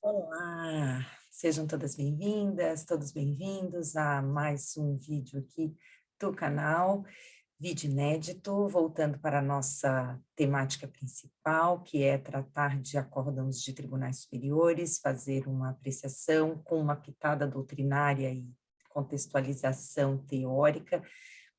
Olá, sejam todas bem-vindas, todos bem-vindos a mais um vídeo aqui do canal, vídeo inédito, voltando para a nossa temática principal, que é tratar de acórdãos de tribunais superiores, fazer uma apreciação com uma pitada doutrinária e contextualização teórica,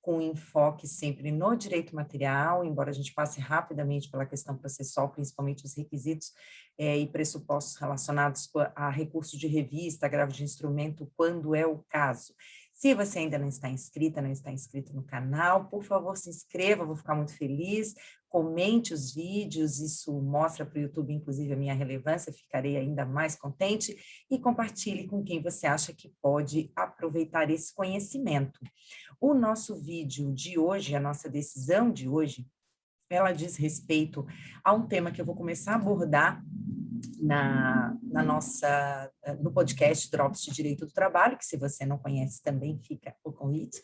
com enfoque sempre no direito material, embora a gente passe rapidamente pela questão processual, principalmente os requisitos e pressupostos relacionados a recurso de revista, agravo de instrumento, quando é o caso. Se você ainda não está inscrita, não está inscrito no canal, por favor, se inscreva, vou ficar muito feliz. Comente os vídeos, isso mostra para o YouTube, inclusive, a minha relevância, ficarei ainda mais contente. E compartilhe com quem você acha que pode aproveitar esse conhecimento. O nosso vídeo de hoje, a nossa decisão de hoje, ela diz respeito a um tema que eu vou começar a abordar no podcast Drops de Direito do Trabalho, que se você não conhece também fica o convite.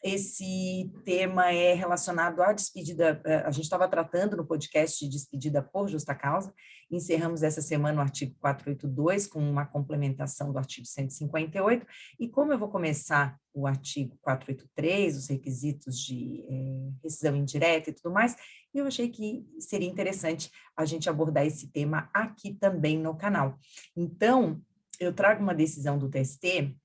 Esse tema é relacionado à despedida, a gente estava tratando no podcast de despedida por justa causa, encerramos essa semana o artigo 482 com uma complementação do artigo 158, e como eu vou começar o artigo 483, os requisitos de rescisão indireta e tudo mais, eu achei que seria interessante a gente abordar esse tema aqui também no canal. Então, eu trago uma decisão do TST,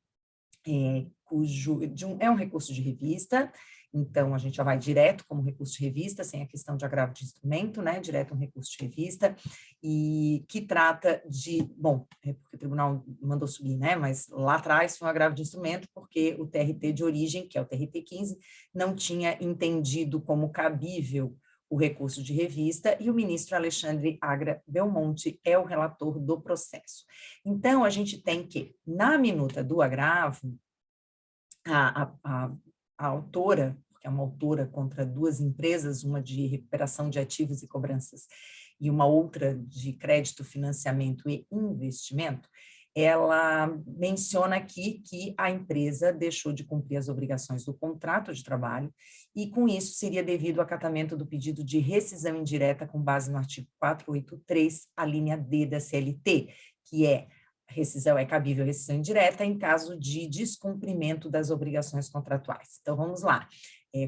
é um recurso de revista, então a gente já vai direto como recurso de revista, sem a questão de agravo de instrumento, né, direto um recurso de revista, e que trata de, bom, porque o tribunal mandou subir, né, mas lá atrás foi um agravo de instrumento, porque o TRT de origem, que é o TRT 15, não tinha entendido como cabível o recurso de revista, e o ministro Alexandre Agra Belmonte é o relator do processo. Então, a gente tem que, na minuta do agravo, a autora, porque é uma autora contra duas empresas, uma de recuperação de ativos e cobranças e uma outra de crédito, financiamento e investimento, ela menciona aqui que a empresa deixou de cumprir as obrigações do contrato de trabalho e, com isso, seria devido ao acatamento do pedido de rescisão indireta com base no artigo 483, a linha D da CLT, que é rescisão é cabível rescisão indireta em caso de descumprimento das obrigações contratuais. Então, vamos lá.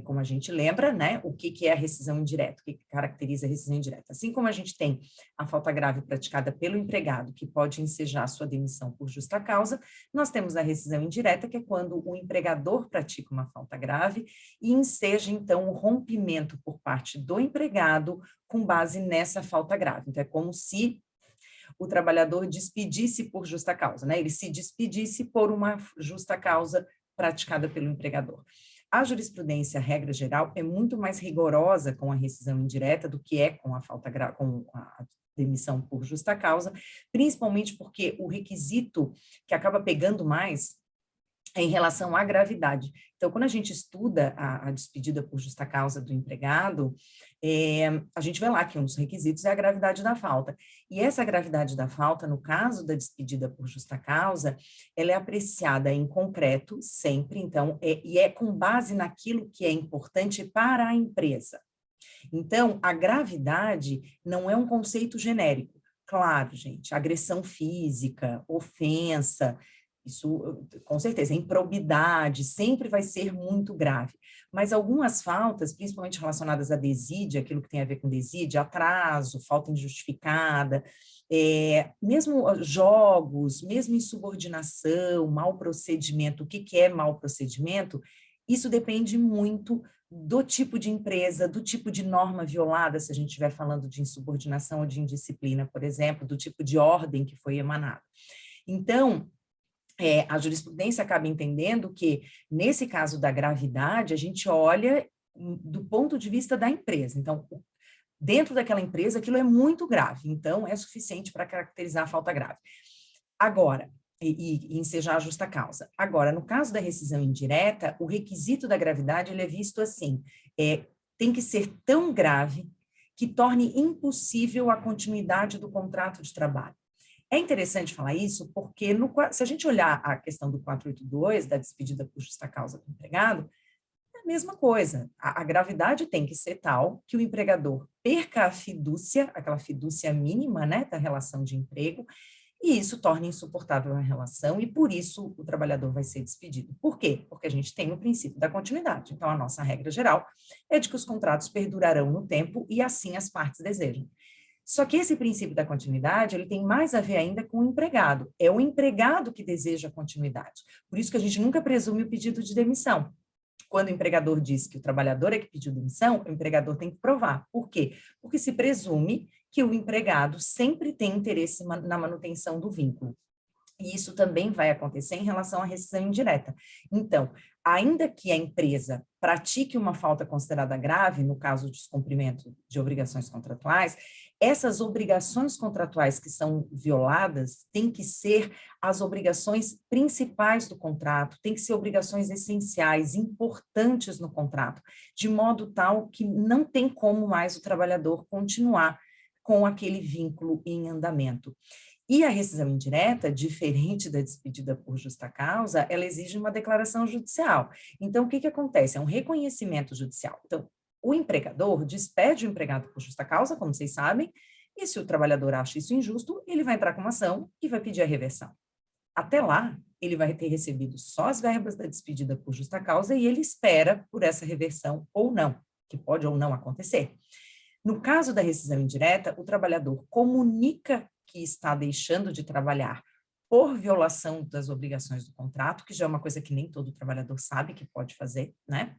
Como a gente lembra, né, o que é a rescisão indireta, o que caracteriza a rescisão indireta. Assim como a gente tem a falta grave praticada pelo empregado, que pode ensejar sua demissão por justa causa, nós temos a rescisão indireta, que é quando o empregador pratica uma falta grave e enseja, então, o rompimento por parte do empregado com base nessa falta grave. Então, é como se o trabalhador despedisse por justa causa, né? Ele se despedisse por uma justa causa praticada pelo empregador. A jurisprudência, a regra geral, é muito mais rigorosa com a rescisão indireta do que é com a falta com a demissão por justa causa, principalmente porque o requisito que acaba pegando mais em relação à gravidade. Então, quando a gente estuda a despedida por justa causa do empregado, a gente vê lá que um dos requisitos é a gravidade da falta. E essa gravidade da falta, no caso da despedida por justa causa, ela é apreciada em concreto, sempre, então, e é com base naquilo que é importante para a empresa. Então, a gravidade não é um conceito genérico. Claro, gente, agressão física, ofensa, isso, com certeza, improbidade, sempre vai ser muito grave. Mas algumas faltas, principalmente relacionadas à desídia, aquilo que tem a ver com desídia, atraso, falta injustificada, mesmo jogos, mesmo insubordinação, mau procedimento, o que é mau procedimento, isso depende muito do tipo de empresa, do tipo de norma violada, se a gente estiver falando de insubordinação ou de indisciplina, por exemplo, do tipo de ordem que foi emanada. Então, a jurisprudência acaba entendendo que, nesse caso da gravidade, a gente olha do ponto de vista da empresa. Então, dentro daquela empresa, aquilo é muito grave, então é suficiente para caracterizar a falta grave. Agora, e ensejar a justa causa. Agora, no caso da rescisão indireta, o requisito da gravidade ele é visto assim, tem que ser tão grave que torne impossível a continuidade do contrato de trabalho. É interessante falar isso porque, se a gente olhar a questão do 482, da despedida por justa causa do empregado, a mesma coisa. A gravidade tem que ser tal que o empregador perca a fidúcia, aquela fidúcia mínima, né, da relação de emprego, e isso torna insuportável a relação e, por isso, o trabalhador vai ser despedido. Por quê? Porque a gente tem o princípio da continuidade. Então, a nossa regra geral é de que os contratos perdurarão no tempo e assim as partes desejam. Só que esse princípio da continuidade, ele tem mais a ver ainda com o empregado. É o empregado que deseja a continuidade. Por isso que a gente nunca presume o pedido de demissão. Quando o empregador diz que o trabalhador é que pediu demissão, o empregador tem que provar. Por quê? Porque se presume que o empregado sempre tem interesse na manutenção do vínculo. E isso também vai acontecer em relação à rescisão indireta. Então, ainda que a empresa pratique uma falta considerada grave, no caso de descumprimento de obrigações contratuais, essas obrigações contratuais que são violadas têm que ser as obrigações principais do contrato, têm que ser obrigações essenciais, importantes no contrato, de modo tal que não tem como mais o trabalhador continuar com aquele vínculo em andamento. E a rescisão indireta, diferente da despedida por justa causa, ela exige uma declaração judicial. Então, o que acontece? É um reconhecimento judicial. Então, o empregador despede o empregado por justa causa, como vocês sabem, e se o trabalhador acha isso injusto, ele vai entrar com uma ação e vai pedir a reversão. Até lá, ele vai ter recebido só as verbas da despedida por justa causa e ele espera por essa reversão ou não, que pode ou não acontecer. No caso da rescisão indireta, o trabalhador comunica que está deixando de trabalhar por violação das obrigações do contrato, que já é uma coisa que nem todo trabalhador sabe que pode fazer, né?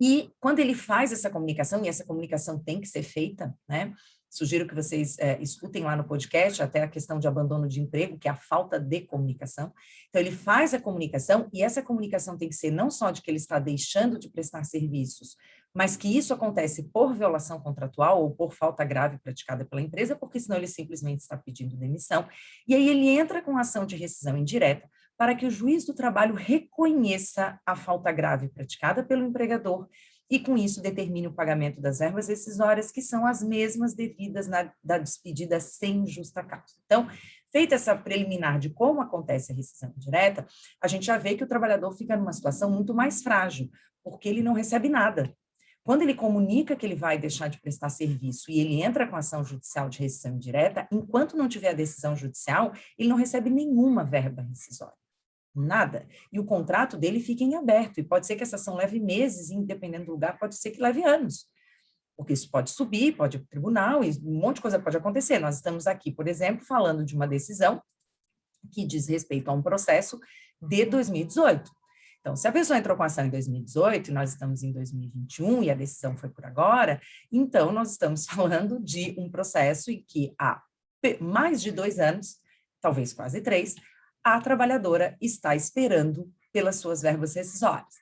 E quando ele faz essa comunicação, e essa comunicação tem que ser feita, né? Sugiro que vocês escutem lá no podcast até a questão de abandono de emprego, que é a falta de comunicação. Então, ele faz a comunicação, e essa comunicação tem que ser não só de que ele está deixando de prestar serviços, mas que isso acontece por violação contratual ou por falta grave praticada pela empresa, porque senão ele simplesmente está pedindo demissão. E aí ele entra com ação de rescisão indireta para que o juiz do trabalho reconheça a falta grave praticada pelo empregador e, com isso, determine o pagamento das verbas rescisórias, que são as mesmas devidas da despedida sem justa causa. Então, feita essa preliminar de como acontece a rescisão indireta, a gente já vê que o trabalhador fica numa situação muito mais frágil, porque ele não recebe nada. Quando ele comunica que ele vai deixar de prestar serviço e ele entra com ação judicial de rescisão indireta, enquanto não tiver a decisão judicial, ele não recebe nenhuma verba rescisória. Nada. E o contrato dele fica em aberto, e pode ser que essa ação leve meses, e dependendo do lugar, pode ser que leve anos, porque isso pode subir, pode ir para o tribunal, e um monte de coisa pode acontecer. Nós estamos aqui, por exemplo, falando de uma decisão que diz respeito a um processo de 2018. Então, se a pessoa entrou com ação em 2018, e nós estamos em 2021, e a decisão foi por agora, então nós estamos falando de um processo em que há mais de 2 anos, talvez quase 3, a trabalhadora está esperando pelas suas verbas rescisórias.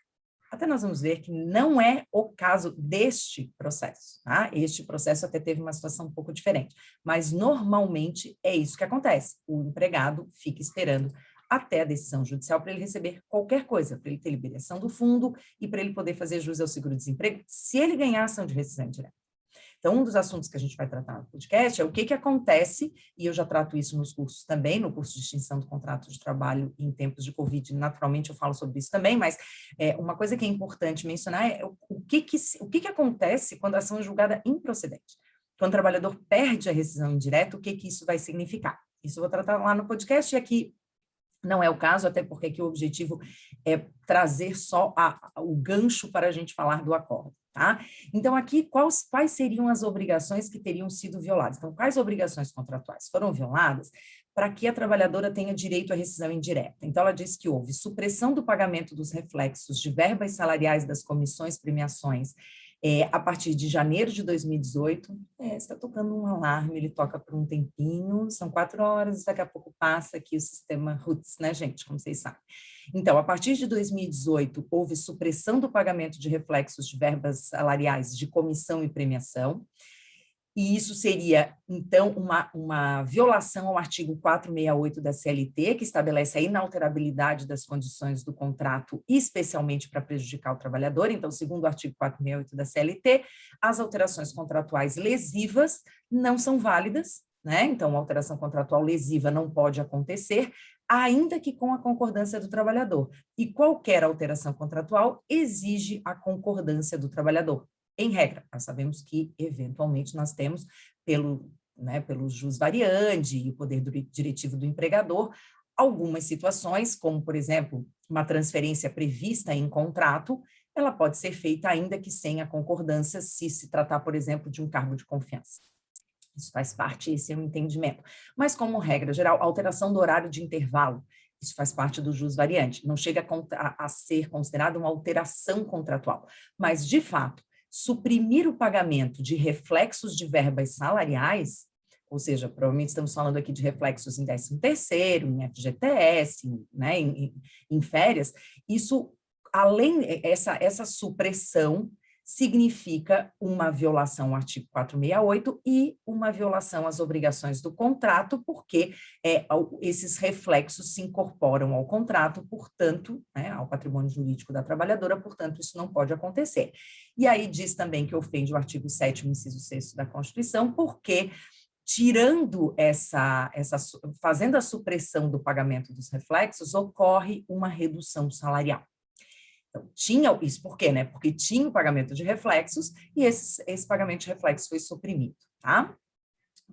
Até nós vamos ver que não é o caso deste processo, tá? Este processo até teve uma situação um pouco diferente, mas normalmente é isso que acontece. O empregado fica esperando até a decisão judicial para ele receber qualquer coisa, para ele ter liberação do fundo e para ele poder fazer jus ao seguro-desemprego, se ele ganhar a ação de rescisão indireta. Então, um dos assuntos que a gente vai tratar no podcast é o que acontece, e eu já trato isso nos cursos também, no curso de extinção do contrato de trabalho em tempos de Covid, naturalmente eu falo sobre isso também, mas uma coisa que é importante mencionar é o que acontece quando a ação é julgada improcedente. Quando o trabalhador perde a rescisão indireta, o que isso vai significar? Isso eu vou tratar lá no podcast, e aqui não é o caso, até porque aqui o objetivo é trazer só o gancho para a gente falar do acordo. Tá? Então, aqui, quais seriam as obrigações que teriam sido violadas? Então, quais obrigações contratuais foram violadas para que a trabalhadora tenha direito à rescisão indireta? Então, ela diz que houve supressão do pagamento dos reflexos de verbas salariais das comissões, premiações, a partir de janeiro de 2018, está tocando um alarme, ele toca por um tempinho, são 4 horas, daqui a pouco passa aqui o sistema RUTS, né, gente, como vocês sabem. Então, a partir de 2018, houve supressão do pagamento de reflexos de verbas salariais de comissão e premiação, e isso seria, então, uma violação ao artigo 468 da CLT, que estabelece a inalterabilidade das condições do contrato, especialmente para prejudicar o trabalhador. Então, segundo o artigo 468 da CLT, as alterações contratuais lesivas não são válidas, né? Então, a alteração contratual lesiva não pode acontecer, ainda que com a concordância do trabalhador. E qualquer alteração contratual exige a concordância do trabalhador. Em regra, nós sabemos que, eventualmente, nós temos, pelo jus variandi e o poder diretivo do empregador, algumas situações, como, por exemplo, uma transferência prevista em contrato, ela pode ser feita ainda que sem a concordância, se tratar, por exemplo, de um cargo de confiança. Isso faz parte, esse é o entendimento. Mas, como regra geral, alteração do horário de intervalo, isso faz parte do jus variandi, não chega a ser considerado uma alteração contratual. Mas, de fato, suprimir o pagamento de reflexos de verbas salariais, ou seja, provavelmente estamos falando aqui de reflexos em 13º, em FGTS, né, em férias, isso, além, essa supressão significa uma violação ao artigo 468 e uma violação às obrigações do contrato, porque esses reflexos se incorporam ao contrato, portanto, né, ao patrimônio jurídico da trabalhadora, portanto, isso não pode acontecer. E aí diz também que ofende o artigo 7º, inciso 6º da Constituição, porque tirando fazendo a supressão do pagamento dos reflexos, ocorre uma redução salarial. Então, tinha isso por quê, né? Porque tinha o pagamento de reflexos e esse pagamento de reflexos foi suprimido, tá?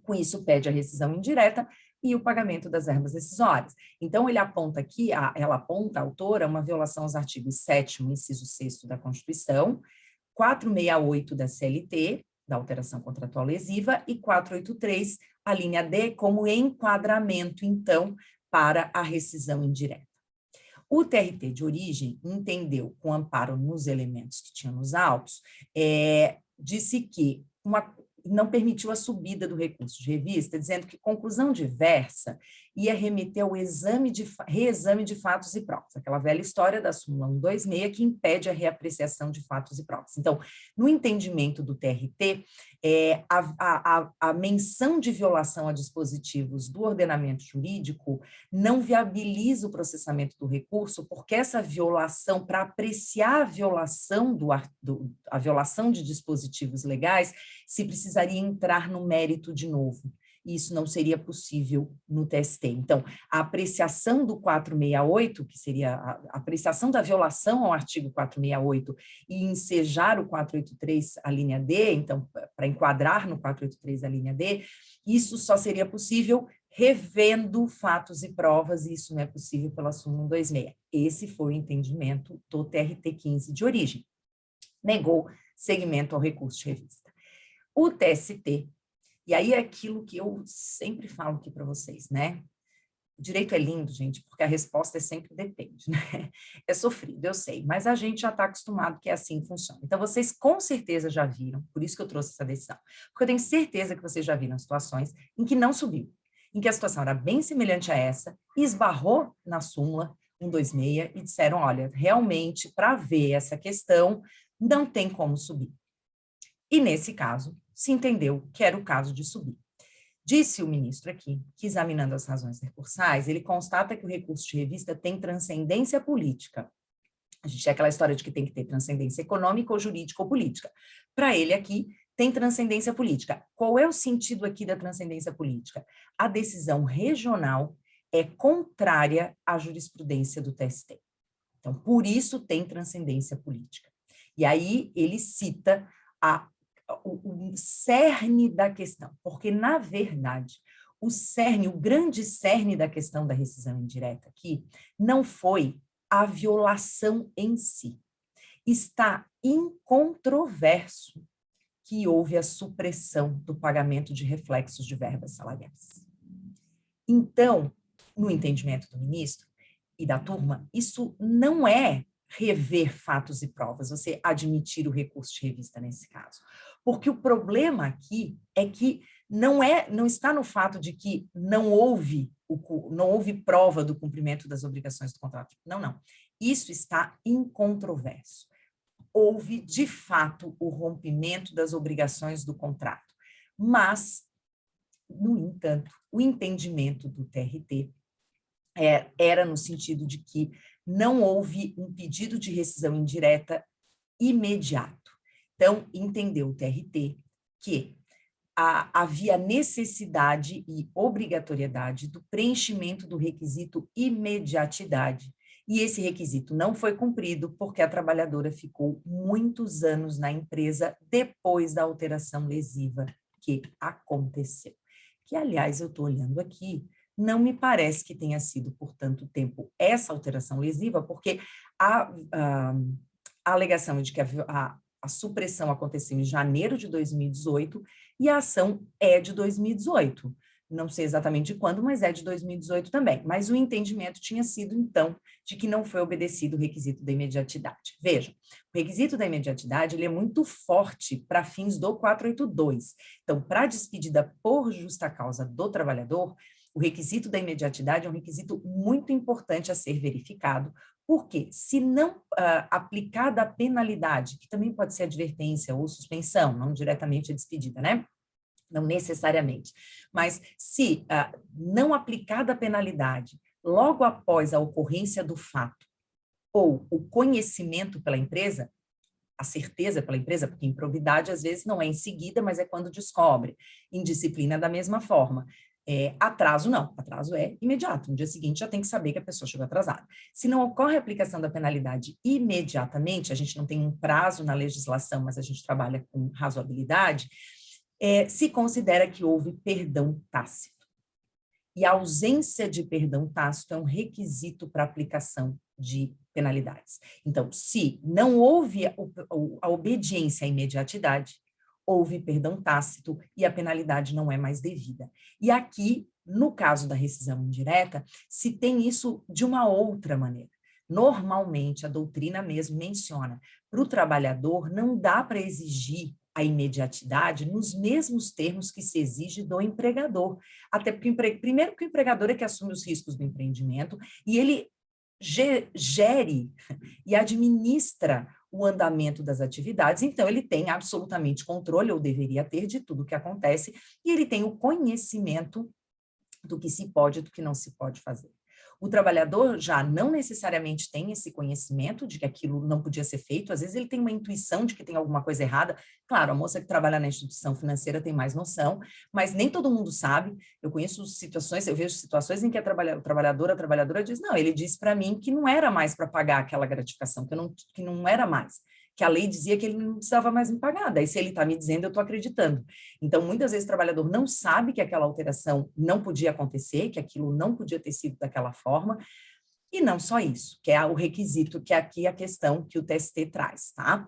Com isso, pede a rescisão indireta e o pagamento das verbas rescisórias. Então, ele aponta aqui, ela aponta, a autora, uma violação aos artigos 7º, inciso 6º da Constituição, 468 da CLT, da alteração contratual lesiva, e 483, a linha D, como enquadramento, então, para a rescisão indireta. O TRT de origem entendeu, com amparo nos elementos que tinha nos autos, disse que não permitiu a subida do recurso de revista, dizendo que conclusão diversa ia remeter ao reexame de fatos e provas, aquela velha história da súmula 126 que impede a reapreciação de fatos e provas. Então, no entendimento do TRT, a menção de violação a dispositivos do ordenamento jurídico não viabiliza o processamento do recurso, porque essa violação, para apreciar a violação de dispositivos legais, se precisaria entrar no mérito de novo. E isso não seria possível no TST. Então, a apreciação do 468, que seria a apreciação da violação ao artigo 468 e ensejar o 483, a linha D, então, para enquadrar no 483, a linha D, isso só seria possível revendo fatos e provas, e isso não é possível pela súmula 126. Esse foi o entendimento do TRT 15 de origem. Negou seguimento ao recurso de revista. O TST, e aí é aquilo que eu sempre falo aqui para vocês, né? O direito é lindo, gente, porque a resposta é sempre depende, né? É sofrido, eu sei, mas a gente já está acostumado que é assim que funciona. Então, vocês com certeza já viram, por isso que eu trouxe essa decisão, porque eu tenho certeza que vocês já viram situações em que não subiu, em que a situação era bem semelhante a essa, e esbarrou na súmula 126 e disseram, olha, realmente, para ver essa questão, não tem como subir. E, nesse caso, se entendeu que era o caso de subir. Disse o ministro aqui que, examinando as razões recursais, ele constata que o recurso de revista tem transcendência política. A gente tem aquela história de que tem que ter transcendência econômica ou jurídica ou política. Para ele aqui, tem transcendência política. Qual é o sentido aqui da transcendência política? A decisão regional é contrária à jurisprudência do TST. Então, por isso tem transcendência política. E aí ele cita o cerne da questão, porque, na verdade, o grande cerne da questão da rescisão indireta aqui não foi a violação em si. Está incontroverso que houve a supressão do pagamento de reflexos de verbas salariais. Então, no entendimento do ministro e da turma, isso não é rever fatos e provas, você admitir o recurso de revista nesse caso. Porque o problema aqui é que não está no fato de que não houve prova do cumprimento das obrigações do contrato. Não. Isso está incontroverso. Houve, de fato, o rompimento das obrigações do contrato. Mas, no entanto, o entendimento do TRT era no sentido de que não houve um pedido de rescisão indireta imediato. Então, entendeu o TRT que havia necessidade e obrigatoriedade do preenchimento do requisito imediatidade. E esse requisito não foi cumprido porque a trabalhadora ficou muitos anos na empresa depois da alteração lesiva que aconteceu. Que, aliás, eu estou olhando aqui, não me parece que tenha sido por tanto tempo essa alteração lesiva, porque a alegação de que a supressão aconteceu em janeiro de 2018 e a ação é de 2018. Não sei exatamente de quando, mas é de 2018 também. Mas o entendimento tinha sido, então, de que não foi obedecido o requisito da imediatidade. Vejam, o requisito da imediatidade ele é muito forte para fins do 482. Então, para a despedida por justa causa do trabalhador, o requisito da imediatidade é um requisito muito importante a ser verificado, porque se não aplicada a penalidade, que também pode ser advertência ou suspensão, não diretamente a despedida, né? Não necessariamente, mas se não aplicada a penalidade logo após a ocorrência do fato ou o conhecimento pela empresa, a certeza pela empresa, porque improbidade às vezes não é em seguida, mas é quando descobre, indisciplina da mesma forma. Atraso não, atraso é imediato, no dia seguinte já tem que saber que a pessoa chegou atrasada. Se não ocorre a aplicação da penalidade imediatamente, a gente não tem um prazo na legislação, mas a gente trabalha com razoabilidade, se considera que houve perdão tácito. E a ausência de perdão tácito é um requisito para aplicação de penalidades. Então, se não houve a obediência à imediatidade, houve perdão tácito e a penalidade não é mais devida. E aqui, no caso da rescisão indireta, se tem isso de uma outra maneira. Normalmente, a doutrina mesmo menciona, para o trabalhador não dá para exigir a imediatidade nos mesmos termos que se exige do empregador. Até porque, primeiro, que o empregador é que assume os riscos do empreendimento e ele gere e administra o andamento das atividades, então ele tem absolutamente controle, ou deveria ter, de tudo que acontece, e ele tem o conhecimento do que se pode e do que não se pode fazer. O trabalhador já não necessariamente tem esse conhecimento de que aquilo não podia ser feito, às vezes ele tem uma intuição de que tem alguma coisa errada. Claro, a moça que trabalha na instituição financeira tem mais noção, mas nem todo mundo sabe. Eu conheço situações, eu vejo situações em que a trabalhadora diz, não, ele disse para mim que não era mais para pagar aquela gratificação, que não era mais, que a lei dizia que ele não precisava mais me pagar, daí se ele está me dizendo, eu estou acreditando. Então, muitas vezes o trabalhador não sabe que aquela alteração não podia acontecer, que aquilo não podia ter sido daquela forma, e não só isso, que é o requisito, que é aqui a questão que o TST traz, tá?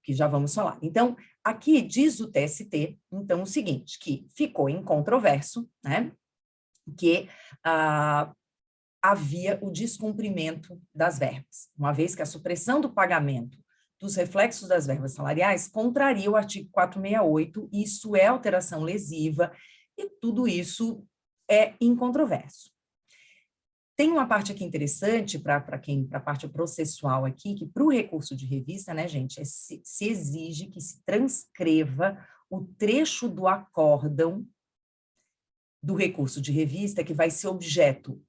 Que já vamos falar. Então, aqui diz o TST, então, o seguinte, que ficou incontroverso, né, que havia o descumprimento das verbas, uma vez que a supressão do pagamento dos reflexos das verbas salariais contraria o artigo 468, isso é alteração lesiva, e tudo isso é incontroverso. Tem uma parte aqui interessante para a parte processual aqui, que para o recurso de revista, né, gente, se exige que se transcreva o trecho do acórdão do recurso de revista que vai ser objeto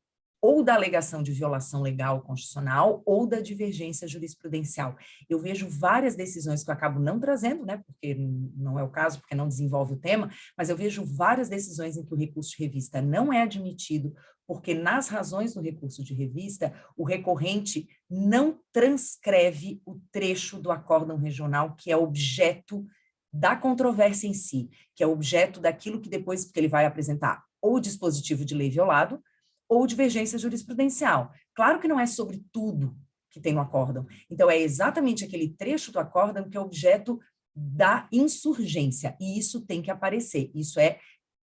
ou da alegação de violação legal constitucional ou da divergência jurisprudencial. Eu vejo várias decisões que eu acabo não trazendo, né, porque não é o caso, porque não desenvolve o tema, mas eu vejo várias decisões em que o recurso de revista não é admitido, porque nas razões do recurso de revista, o recorrente não transcreve o trecho do acórdão regional que é objeto da controvérsia em si, que é objeto daquilo que depois que ele vai apresentar ou dispositivo de lei violado, ou divergência jurisprudencial. Claro que não é sobre tudo que tem no acórdão. Então, é exatamente aquele trecho do acórdão que é objeto da insurgência, e isso tem que aparecer. Isso é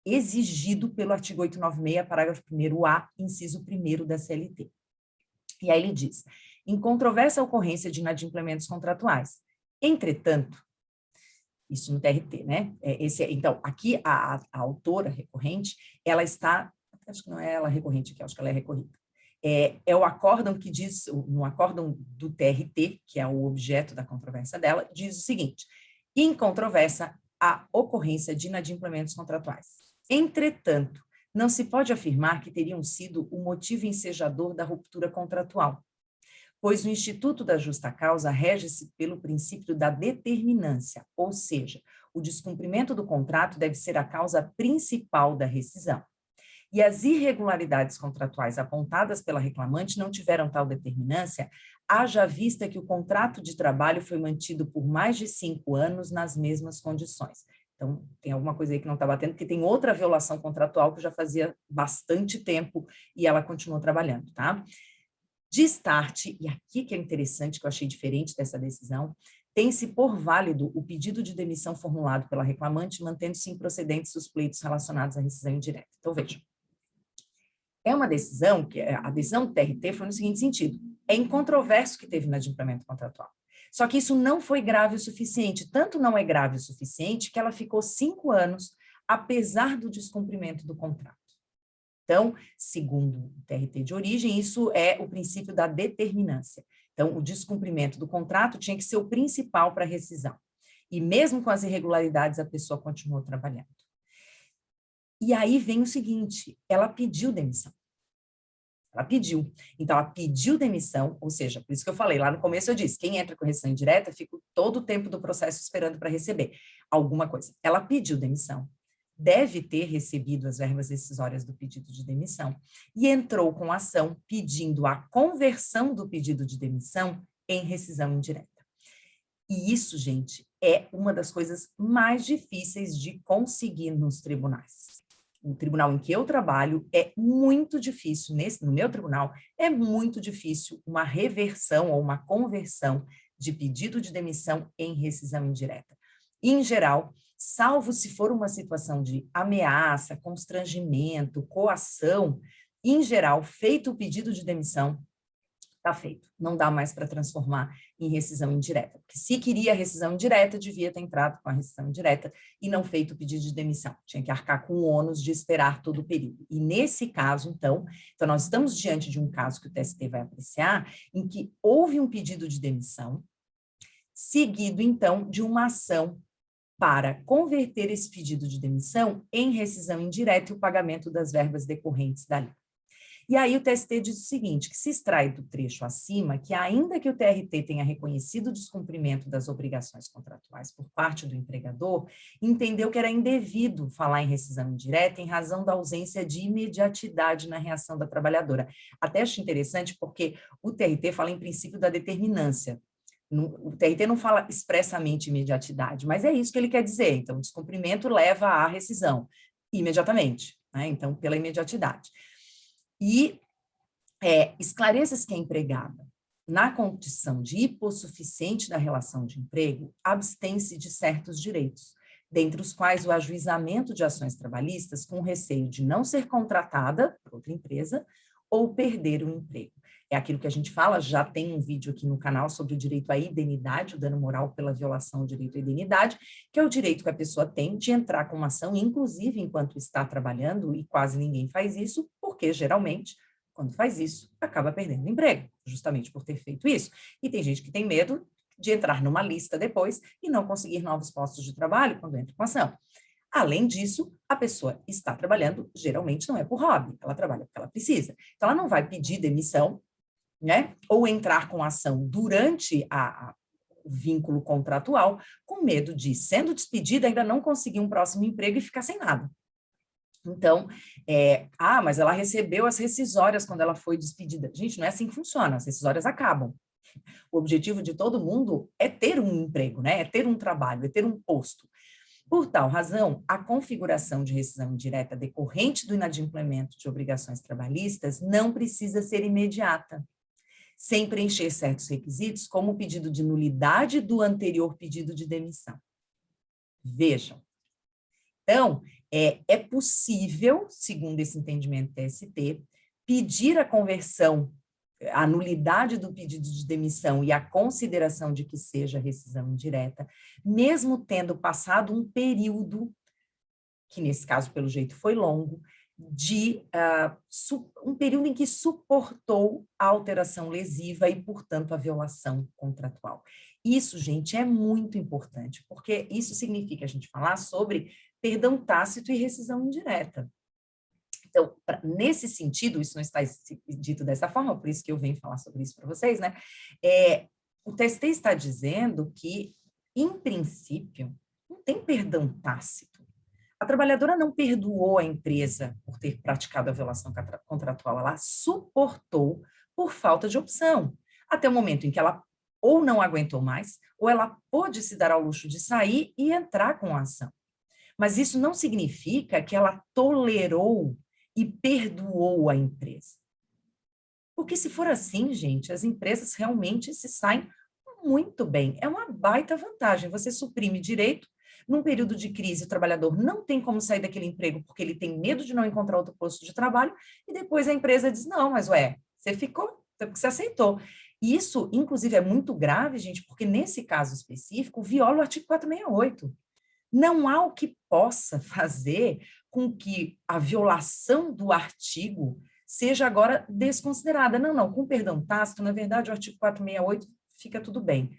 exigido pelo artigo 896, parágrafo 1º-A, inciso 1º da CLT. E aí ele diz, em controvérsia ocorrência de inadimplementos contratuais. Entretanto, isso no TRT, né? Então, aqui a autora recorrente, ela está, acho que não é ela recorrente aqui, acho que ela é recorrida. É o acórdão que diz, no acórdão do TRT, que é o objeto da controvérsia dela, diz o seguinte, em controvérsia, a ocorrência de inadimplementos contratuais. Entretanto, não se pode afirmar que teriam sido o motivo ensejador da ruptura contratual, pois o Instituto da Justa Causa rege-se pelo princípio da determinância, ou seja, o descumprimento do contrato deve ser a causa principal da rescisão. E as irregularidades contratuais apontadas pela reclamante não tiveram tal determinância, haja vista que o contrato de trabalho foi mantido por mais de 5 anos nas mesmas condições. Então, tem alguma coisa aí que não está batendo, porque tem outra violação contratual que já fazia bastante tempo e ela continuou trabalhando, tá? De start, e aqui que é interessante, que eu achei diferente dessa decisão, tem-se por válido o pedido de demissão formulado pela reclamante, mantendo-se improcedentes os pleitos relacionados à rescisão indireta. Então, veja, é uma decisão, a decisão do TRT foi no seguinte sentido, é incontroverso que teve inadimplemento contratual. Só que isso não foi grave o suficiente, tanto não é grave o suficiente que ela ficou 5 anos, apesar do descumprimento do contrato. Então, segundo o TRT de origem, isso é o princípio da determinância. Então, o descumprimento do contrato tinha que ser o principal para a rescisão. E mesmo com as irregularidades, a pessoa continuou trabalhando. E aí vem o seguinte, ela pediu demissão. Ela pediu. Então, ela pediu demissão, ou seja, por isso que eu falei, lá no começo eu disse, quem entra com rescisão indireta fica todo o tempo do processo esperando para receber alguma coisa. Ela pediu demissão, deve ter recebido as verbas rescisórias do pedido de demissão e entrou com ação pedindo a conversão do pedido de demissão em rescisão indireta. E isso, gente, é uma das coisas mais difíceis de conseguir nos tribunais. O tribunal em que eu trabalho é muito difícil, no meu tribunal, é muito difícil uma reversão ou uma conversão de pedido de demissão em rescisão indireta. Em geral, salvo se for uma situação de ameaça, constrangimento, coação, em geral, feito o pedido de demissão, está feito. Não dá mais para transformar em rescisão indireta. Porque se queria rescisão indireta, devia ter entrado com a rescisão indireta e não feito o pedido de demissão. Tinha que arcar com o ônus de esperar todo o período. E nesse caso, então nós estamos diante de um caso que o TST vai apreciar, em que houve um pedido de demissão, seguido, então, de uma ação para converter esse pedido de demissão em rescisão indireta e o pagamento das verbas decorrentes dali. E aí o TST diz o seguinte, que se extrai do trecho acima que ainda que o TRT tenha reconhecido o descumprimento das obrigações contratuais por parte do empregador, entendeu que era indevido falar em rescisão indireta em razão da ausência de imediatidade na reação da trabalhadora. Até acho interessante porque o TRT fala em princípio da determinância. O TRT não fala expressamente imediatidade, mas é isso que ele quer dizer. Então, o descumprimento leva à rescisão imediatamente, né? Então, pela imediatidade. E esclareça-se que a empregada, na condição de hipossuficiente da relação de emprego, abstém-se de certos direitos, dentre os quais o ajuizamento de ações trabalhistas com receio de não ser contratada por outra empresa ou perder o emprego. É aquilo que a gente fala, já tem um vídeo aqui no canal sobre o direito à indenidade, o dano moral pela violação do direito à indenidade, que é o direito que a pessoa tem de entrar com uma ação, inclusive enquanto está trabalhando, e quase ninguém faz isso, porque geralmente, quando faz isso, acaba perdendo o emprego, justamente por ter feito isso. E tem gente que tem medo de entrar numa lista depois e não conseguir novos postos de trabalho quando entra com ação. Além disso, a pessoa está trabalhando, geralmente não é por hobby, ela trabalha porque ela precisa. Então, ela não vai pedir demissão, né? Ou entrar com ação durante o vínculo contratual, com medo de, sendo despedida, ainda não conseguir um próximo emprego e ficar sem nada. Então, mas ela recebeu as rescisórias quando ela foi despedida. Gente, não é assim que funciona, as rescisórias acabam. O objetivo de todo mundo é ter um emprego, né? É ter um trabalho, é ter um posto. Por tal razão, a configuração de rescisão indireta decorrente do inadimplemento de obrigações trabalhistas não precisa ser imediata, sem preencher certos requisitos, como o pedido de nulidade do anterior pedido de demissão. Vejam. Então, é possível, segundo esse entendimento TST, pedir a conversão, a nulidade do pedido de demissão e a consideração de que seja rescisão indireta, mesmo tendo passado um período, que nesse caso, pelo jeito, foi longo, de um período em que suportou a alteração lesiva e, portanto, a violação contratual. Isso, gente, é muito importante, porque isso significa a gente falar sobre perdão tácito e rescisão indireta. Então, nesse sentido, isso não está dito dessa forma, por isso que eu venho falar sobre isso para vocês, né? O TST está dizendo que, em princípio, não tem perdão tácito. A trabalhadora não perdoou a empresa por ter praticado a violação contratual, ela suportou por falta de opção, até o momento em que ela ou não aguentou mais, ou ela pôde se dar ao luxo de sair e entrar com a ação. Mas isso não significa que ela tolerou e perdoou a empresa. Porque se for assim, gente, as empresas realmente se saem muito bem. É uma baita vantagem. Você suprime direito. Num período de crise, o trabalhador não tem como sair daquele emprego porque ele tem medo de não encontrar outro posto de trabalho, e depois a empresa diz, não, mas ué, você ficou, porque você aceitou. E isso, inclusive, é muito grave, gente, porque nesse caso específico, viola o artigo 468. Não há o que possa fazer com que a violação do artigo seja agora desconsiderada. Não, não, com perdão tácito, na verdade, o artigo 468 fica tudo bem.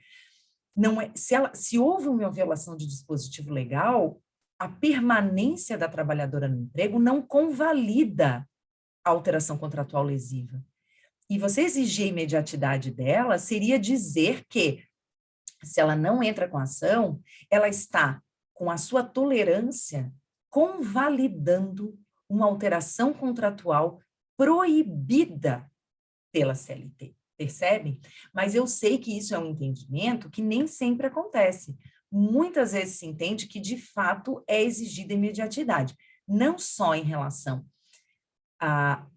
Não é, se houve uma violação de dispositivo legal, a permanência da trabalhadora no emprego não convalida a alteração contratual lesiva. E você exigir a imediatidade dela seria dizer que, se ela não entra com a ação, ela está com a sua tolerância convalidando uma alteração contratual proibida pela CLT. Percebe? Mas eu sei que isso é um entendimento que nem sempre acontece. Muitas vezes se entende que, de fato, é exigida imediatidade, não só em relação a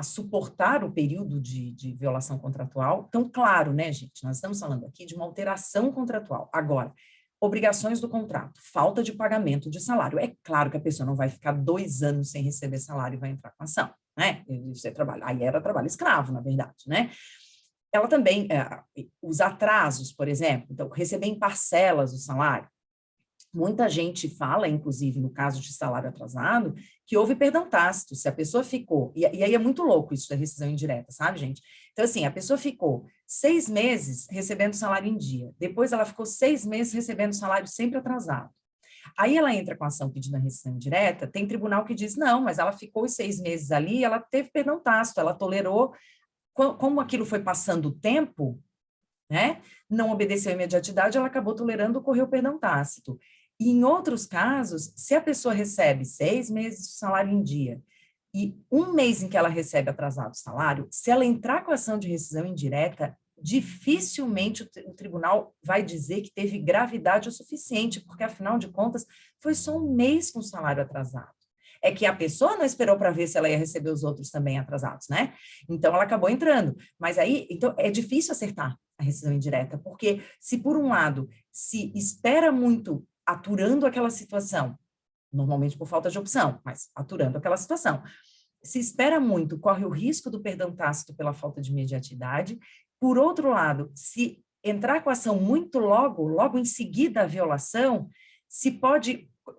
suportar o período de violação contratual. Então, claro, né, gente, nós estamos falando aqui de uma alteração contratual. Agora, obrigações do contrato, falta de pagamento de salário. É claro que a pessoa não vai ficar 2 anos sem receber salário e vai entrar com ação, né? Aí era trabalho escravo, na verdade, né? Ela também, os atrasos, por exemplo, então, receber em parcelas o salário. Muita gente fala, inclusive, no caso de salário atrasado, que houve perdão tácito, se a pessoa ficou, e aí é muito louco isso da rescisão indireta, sabe, gente? Então, assim, a pessoa ficou 6 meses recebendo salário em dia, depois ela ficou 6 meses recebendo salário sempre atrasado. Aí ela entra com a ação pedindo a rescisão indireta, tem tribunal que diz, não, mas ela ficou os 6 meses ali, ela teve perdão tácito, ela tolerou, como aquilo foi passando o tempo, né, não obedeceu à imediatidade, ela acabou tolerando, ocorreu perdão tácito. E em outros casos, se a pessoa recebe 6 meses de salário em dia e 1 mês em que ela recebe atrasado o salário, se ela entrar com a ação de rescisão indireta, dificilmente o tribunal vai dizer que teve gravidade o suficiente, porque, afinal de contas, foi só 1 mês com o salário atrasado. É que a pessoa não esperou para ver se ela ia receber os outros também atrasados, né? Então, ela acabou entrando. Mas aí, então, é difícil acertar a rescisão indireta, porque se, por um lado, se espera muito aturando aquela situação, normalmente por falta de opção, mas aturando aquela situação, se espera muito, corre o risco do perdão tácito pela falta de imediatidade. Por outro lado, se entrar com a ação muito logo em seguida a violação,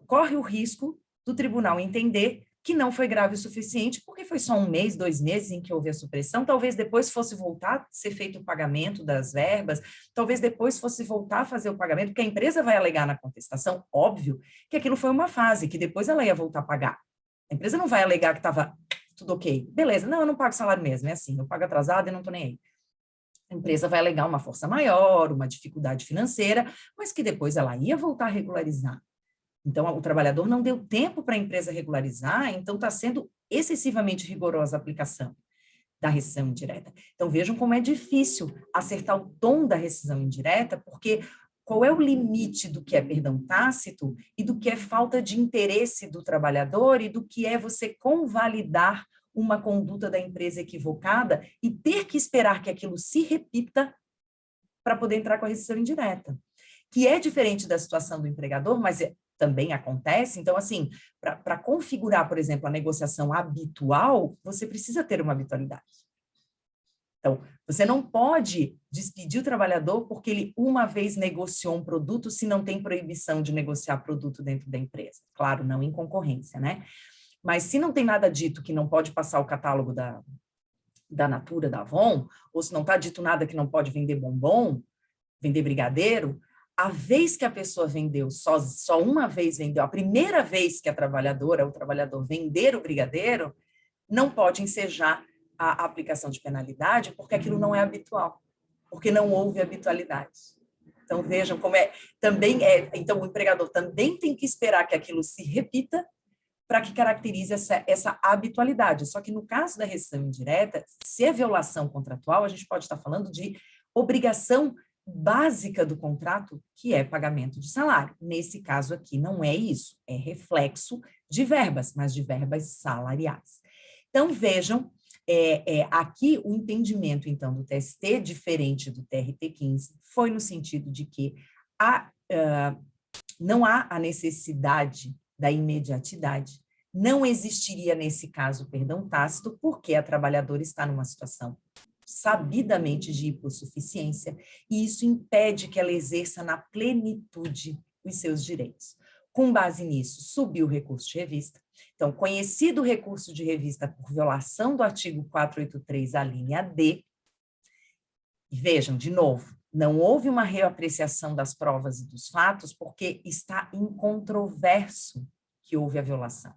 corre o risco do tribunal entender que não foi grave o suficiente, porque foi só 1 mês, 2 meses em que houve a supressão, talvez depois fosse voltar a ser feito o pagamento das verbas, talvez depois fosse voltar a fazer o pagamento, porque a empresa vai alegar na contestação, óbvio, que aquilo foi uma fase, que depois ela ia voltar a pagar. A empresa não vai alegar que estava tudo ok. Beleza, não, eu não pago salário mesmo, é assim, eu pago atrasado e não estou nem aí. A empresa vai alegar uma força maior, uma dificuldade financeira, mas que depois ela ia voltar a regularizar. Então, o trabalhador não deu tempo para a empresa regularizar, então está sendo excessivamente rigorosa a aplicação da rescisão indireta. Então, vejam como é difícil acertar o tom da rescisão indireta, porque qual é o limite do que é perdão tácito e do que é falta de interesse do trabalhador e do que é você convalidar uma conduta da empresa equivocada e ter que esperar que aquilo se repita para poder entrar com a rescisão indireta, que é diferente da situação do empregador, mas também acontece. Então, assim, para configurar, por exemplo, a negociação habitual, você precisa ter uma habitualidade. Então, você não pode despedir o trabalhador porque ele uma vez negociou um produto se não tem proibição de negociar produto dentro da empresa. Claro, não em concorrência, né? Mas se não tem nada dito que não pode passar o catálogo da Natura, da Avon, ou se não está dito nada que não pode vender bombom, vender brigadeiro, a vez que a pessoa vendeu, só uma vez vendeu, a primeira vez que a trabalhadora ou o trabalhador vender o brigadeiro, não pode ensejar a aplicação de penalidade, porque aquilo não é habitual, porque não houve habitualidade. Então, vejam como então o empregador também tem que esperar que aquilo se repita para que caracterize essa habitualidade. Só que no caso da rescisão indireta, se é violação contratual, a gente pode estar falando de obrigação básica do contrato, que é pagamento de salário. Nesse caso aqui, não é isso, é reflexo de verbas, mas de verbas salariais. Então, vejam, aqui o entendimento, então, do TST, diferente do TRT-15, foi no sentido de que não há a necessidade da imediatidade, não existiria nesse caso perdão tácito, porque a trabalhadora está numa situação sabidamente de hipossuficiência, e isso impede que ela exerça na plenitude os seus direitos. Com base nisso, subiu o recurso de revista. Então, conhecido o recurso de revista por violação do artigo 483, a linha D, e vejam, de novo, não houve uma reapreciação das provas e dos fatos, porque está incontroverso que houve a violação.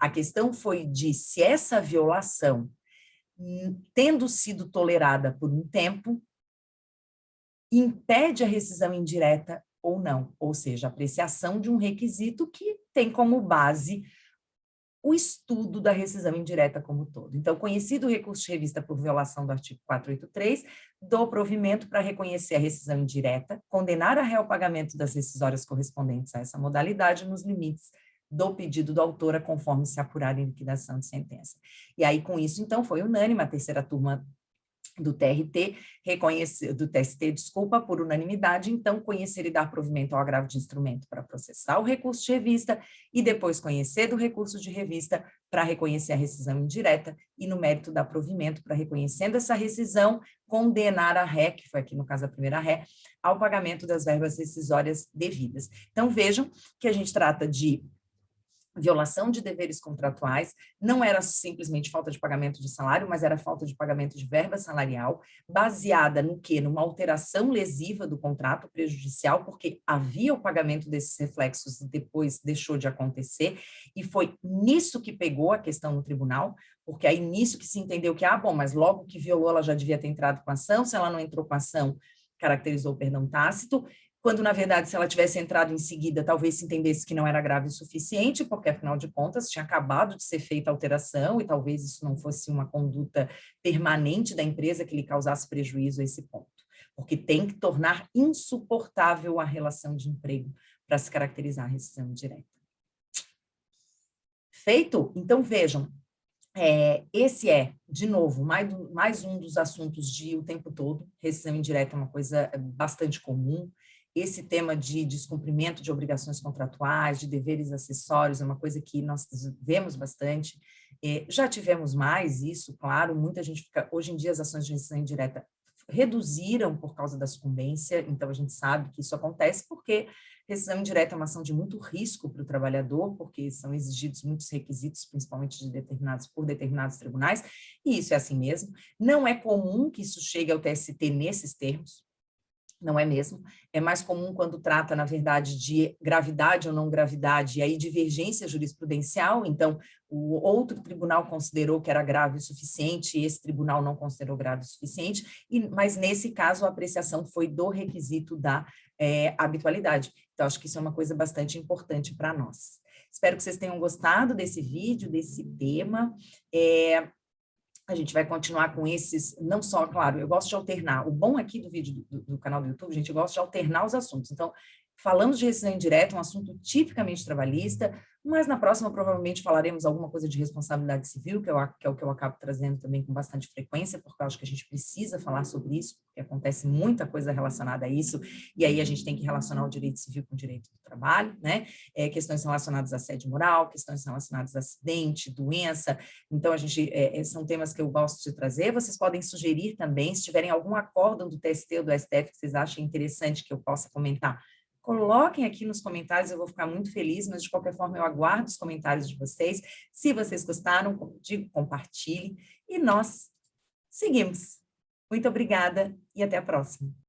A questão foi de se essa violação, tendo sido tolerada por um tempo, impede a rescisão indireta ou não, ou seja, a apreciação de um requisito que tem como base o estudo da rescisão indireta como todo. Então, conhecido o recurso de revista por violação do artigo 483, dou provimento para reconhecer a rescisão indireta, condenar a réu ao pagamento das rescisórias correspondentes a essa modalidade nos limites do pedido da autora, conforme se apurar em liquidação de sentença. E aí, com isso, então, foi unânime, a terceira turma do TRT, do TST, desculpa, por unanimidade, então, conhecer e dar provimento ao agravo de instrumento para processar o recurso de revista e depois conhecer do recurso de revista para reconhecer a rescisão indireta e no mérito dar provimento para, reconhecendo essa rescisão, condenar a ré, que foi aqui no caso a primeira ré, ao pagamento das verbas rescisórias devidas. Então, vejam que a gente trata de violação de deveres contratuais, não era simplesmente falta de pagamento de salário, mas era falta de pagamento de verba salarial, baseada no quê? Numa alteração lesiva do contrato prejudicial, porque havia o pagamento desses reflexos e depois deixou de acontecer, e foi nisso que pegou a questão no tribunal, porque aí nisso que se entendeu que, bom, mas logo que violou, ela já devia ter entrado com ação, se ela não entrou com ação, caracterizou o perdão tácito, quando, na verdade, se ela tivesse entrado em seguida, talvez se entendesse que não era grave o suficiente, porque, afinal de contas, tinha acabado de ser feita a alteração e talvez isso não fosse uma conduta permanente da empresa que lhe causasse prejuízo a esse ponto. Porque tem que tornar insuportável a relação de emprego para se caracterizar a rescisão indireta. Feito? Então, vejam, esse de novo, mais um dos assuntos de o tempo todo. Rescisão indireta é uma coisa bastante comum. Esse tema de descumprimento de obrigações contratuais, de deveres acessórios, é uma coisa que nós vemos bastante. Já tivemos mais isso, claro, muita gente fica... Hoje em dia, as ações de rescisão indireta reduziram por causa da sucumbência, então a gente sabe que isso acontece porque rescisão indireta é uma ação de muito risco para o trabalhador, porque são exigidos muitos requisitos, principalmente por determinados tribunais, e isso é assim mesmo. Não é comum que isso chegue ao TST nesses termos, não é mesmo? É mais comum quando trata, na verdade, de gravidade ou não gravidade, e aí divergência jurisprudencial, então o outro tribunal considerou que era grave o suficiente, e esse tribunal não considerou grave o suficiente, mas nesse caso a apreciação foi do requisito da habitualidade. Então, acho que isso é uma coisa bastante importante para nós. Espero que vocês tenham gostado desse vídeo, desse tema. A gente vai continuar com esses, não só, claro, eu gosto de alternar. O bom aqui do vídeo do canal do YouTube, gente, eu gosto de alternar os assuntos. Então, falamos de rescisão indireta, um assunto tipicamente trabalhista, mas na próxima provavelmente falaremos alguma coisa de responsabilidade civil, que é o que eu acabo trazendo também com bastante frequência, porque eu acho que a gente precisa falar sobre isso, porque acontece muita coisa relacionada a isso, e aí a gente tem que relacionar o direito civil com o direito do trabalho, né? Questões relacionadas a assédio moral, questões relacionadas a acidente, doença. Então, são temas que eu gosto de trazer. Vocês podem sugerir também, se tiverem algum acórdão do TST ou do STF que vocês achem interessante que eu possa comentar, coloquem aqui nos comentários, eu vou ficar muito feliz, mas de qualquer forma eu aguardo os comentários de vocês. Se vocês gostaram, como digo, compartilhem e nós seguimos. Muito obrigada e até a próxima.